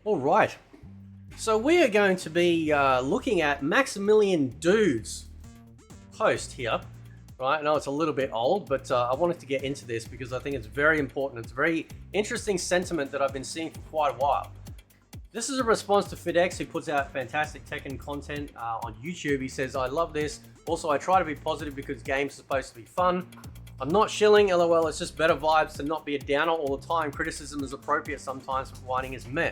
All right. So we are going to be looking at Maximillian Dood's post here. Right, I know it's a little bit old, but I wanted to get into this because I think it's very important. It's a very interesting sentiment that I've been seeing for quite a while. This is a response to FedEx, who puts out fantastic tech and content on YouTube. He says, I love this. Also, I try to be positive because games are supposed to be fun. I'm not shilling, lol, it's just better vibes to not be a downer all the time. Criticism is appropriate sometimes, but whining is meh.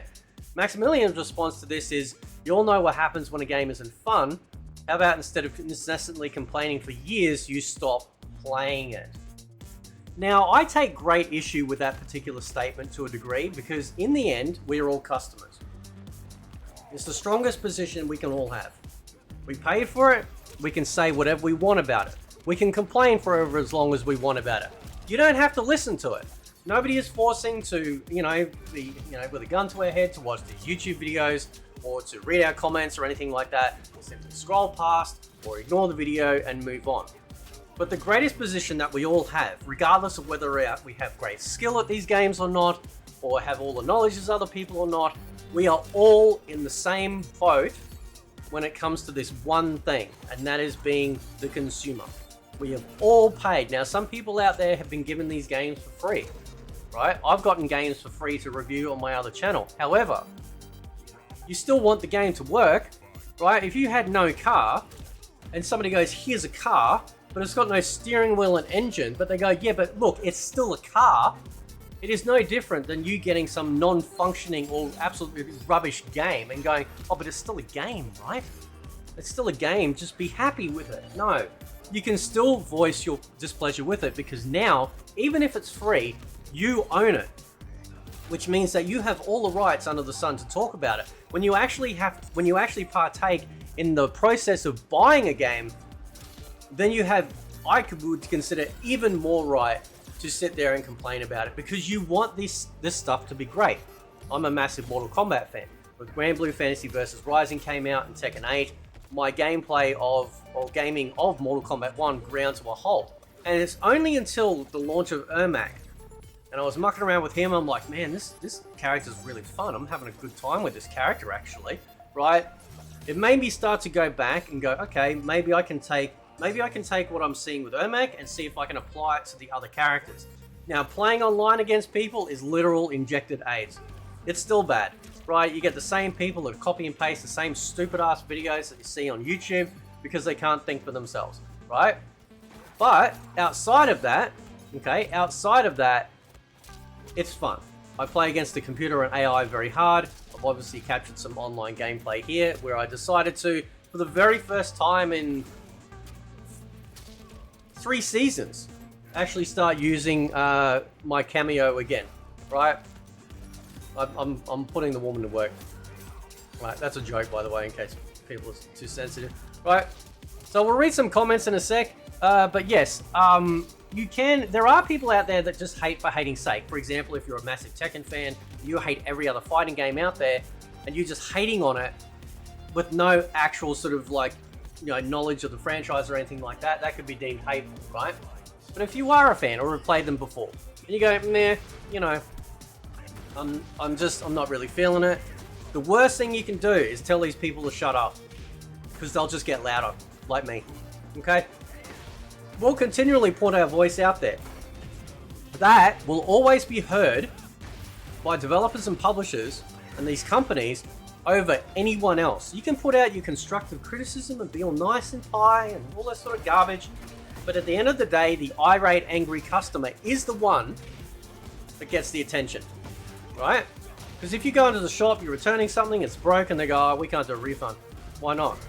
Maximilian's response to this is, you all know what happens when a game isn't fun. How about instead of incessantly complaining for years, you stop playing it? Now, I take great issue with that particular statement to a degree because in the end, we are all customers. It's the strongest position we can all have. We paid for it, we can say whatever we want about it. We can complain forever as long as we want about it. You don't have to listen to it. Nobody is forcing to, with a gun to our head to watch these YouTube videos or to read our comments or anything like that. Simply scroll past or ignore the video and move on. But the greatest position that we all have, regardless of whether we have great skill at these games or not, or have all the knowledge as other people or not, we are all in the same boat when it comes to this one thing, and that is being the consumer. We have all paid. Now, some people out there have been given these games for free, right? I've gotten games for free to review on my other channel. However, you still want the game to work, right? If you had no car and somebody goes, here's a car, but it's got no steering wheel and engine, but they go, yeah, but look, it's still a car. It is no different than you getting some non-functioning or absolutely rubbish game and going, oh, but it's still a game, right? It's still a game, just be happy with it. No, you can still voice your displeasure with it because now, even if it's free, you own it. Which means that you have all the rights under the sun to talk about it. When you actually partake in the process of buying a game, then you have, I would consider, even more right to sit there and complain about it because you want this stuff to be great. I'm a massive Mortal Kombat fan. When Grand Blue Fantasy vs. Rising came out and Tekken 8, my gameplay or gaming of Mortal Kombat 1 ground to a halt. And it's only until the launch of Ermac, and I was mucking around with him, I'm like, man, this character's really fun. I'm having a good time with this character, actually, right? It made me start to go back and go, okay, maybe I can take what I'm seeing with Ermac and see if I can apply it to the other characters. Now, playing online against people is literal injected AIDS. It's still bad, right? You get the same people that copy and paste the same stupid-ass videos that you see on YouTube because they can't think for themselves, right? But outside of that, it's fun. I play against the computer and AI very hard. I've obviously captured some online gameplay here where I decided to, for the very first time in 3 seasons, actually start using my cameo again, right? I'm putting the woman to work. Right, that's a joke, by the way, in case people are too sensitive. Right, so we'll read some comments in a sec. But yes, there are people out there that just hate for hating's sake. For example, if you're a massive Tekken fan, you hate every other fighting game out there, and you're just hating on it with no actual sort of knowledge of the franchise or anything like that, that could be deemed hateful, right? But if you are a fan or have played them before, and you go, meh, I'm not really feeling it. The worst thing you can do is tell these people to shut up, because they'll just get louder, like me, okay? We'll continually put our voice out there. That will always be heard by developers and publishers and these companies over anyone else. You can put out your constructive criticism and be all nice and pie and all that sort of garbage, but at the end of the day, the irate, angry customer is the one that gets the attention, right? Because if you go into the shop, you're returning something, it's broken, they go, oh, we can't do a refund. Why not?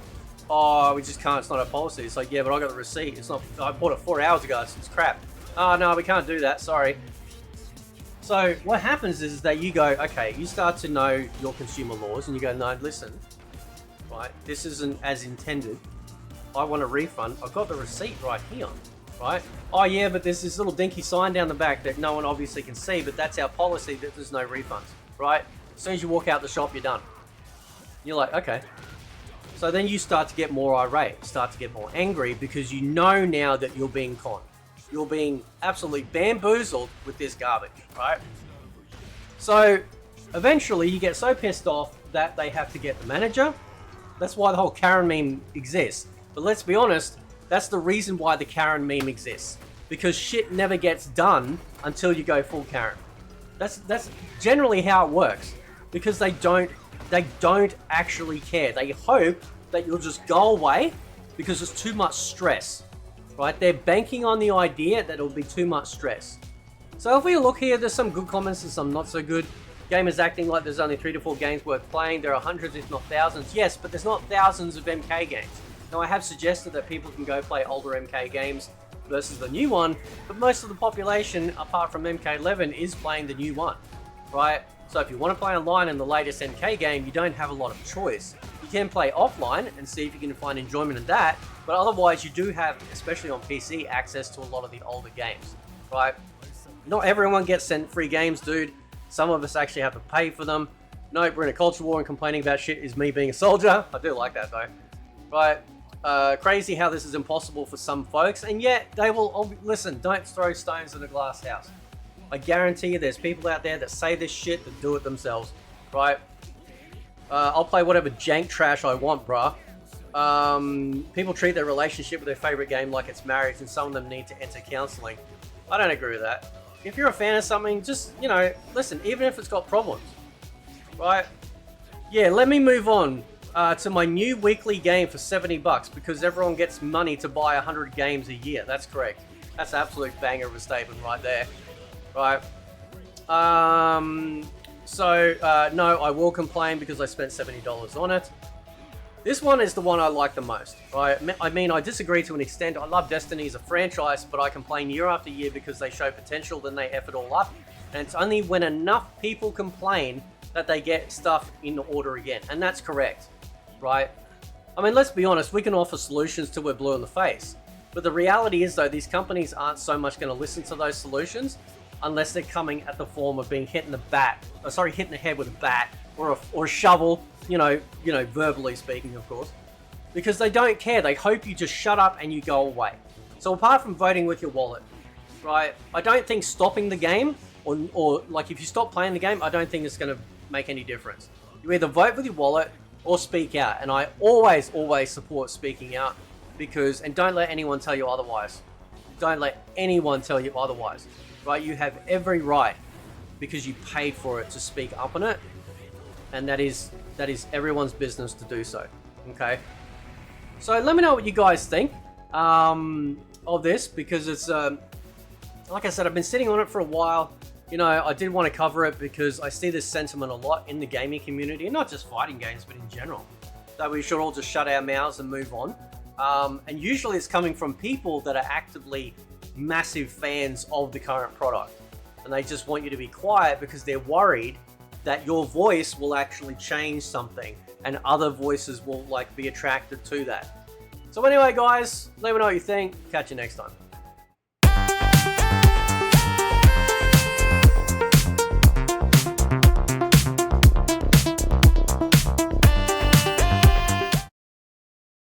Oh, we just can't, it's not our policy. It's like, yeah, but I got the receipt. It's not, I bought it 4 hours ago, it's crap. Oh, no, we can't do that, sorry. So what happens is that you go, okay, you start to know your consumer laws and you go, no, listen, right, this isn't as intended. I want a refund. I've got the receipt right here, right? Oh yeah, but there's this little dinky sign down the back that no one obviously can see, but that's our policy that there's no refunds, right? As soon as you walk out the shop, you're done. You're like, okay. So then you start to get more irate, start to get more angry because you know now that you're being conned. You're being absolutely bamboozled with this garbage, right? So eventually you get so pissed off that they have to get the manager. That's why the whole Karen meme exists. But let's be honest, that's the reason why the Karen meme exists. Because shit never gets done until you go full Karen. That's generally how it works. Because they don't actually care. They hope that you'll just go away because it's too much stress. Right? They're banking on the idea that it'll be too much stress. So if we look here, there's some good comments and some not so good. Gamers acting like there's only 3 to 4 games worth playing. There are hundreds, if not thousands. Yes, but there's not thousands of MK games. Now, I have suggested that people can go play older MK games versus the new one, but most of the population, apart from MK11, is playing the new one, right? So if you want to play online in the latest MK game, you don't have a lot of choice. You can play offline and see if you can find enjoyment in that, but otherwise you do have, especially on PC, access to a lot of the older games, right? Not everyone gets sent free games, dude. Some of us actually have to pay for them. No, we're in a culture war and complaining about shit is me being a soldier. I do like that though. Right? Crazy how this is impossible for some folks, and yet they will, listen, don't throw stones in a glass house. I guarantee you there's people out there that say this shit that do it themselves, right? I'll play whatever jank trash I want, bruh. People treat their relationship with their favorite game like it's marriage, and some of them need to enter counseling. I don't agree with that. If you're a fan of something, just, you know, listen, even if it's got problems, right? Yeah, let me move on to my new weekly game for 70 bucks because everyone gets money to buy 100 games a year. That's correct. That's an absolute banger of a statement right there, right? No, I will complain because I spent $70 on it. This one is the one I like the most, right? I mean, I disagree to an extent. I love Destiny as a franchise, but I complain year after year because they show potential, then they F it all up. And it's only when enough people complain that they get stuff in order again. And that's correct, right? I mean, let's be honest, we can offer solutions till we're blue in the face. But the reality is, though, these companies aren't so much going to listen to those solutions unless they're coming at the form of being hit in the hitting the head with a bat or a shovel, you know, verbally speaking, of course, because they don't care. They hope you just shut up and you go away. So apart from voting with your wallet, right, I don't think stopping the game or like if you stop playing the game, I don't think it's going to make any difference. You either vote with your wallet or speak out. And I always support speaking out because, and don't let anyone tell you otherwise. Don't let anyone tell you otherwise, right? You have every right because you paid for it to speak up on it. And that is everyone's business to do so, okay? So let me know what you guys think of this, because it's, like I said, I've been sitting on it for a while. You know, I did want to cover it because I see this sentiment a lot in the gaming community, and not just fighting games, but in general, that we should all just shut our mouths and move on. And usually it's coming from people that are actively massive fans of the current product. And they just want you to be quiet because they're worried that your voice will actually change something and other voices will like be attracted to that. So anyway, guys, let me know what you think. Catch you next time.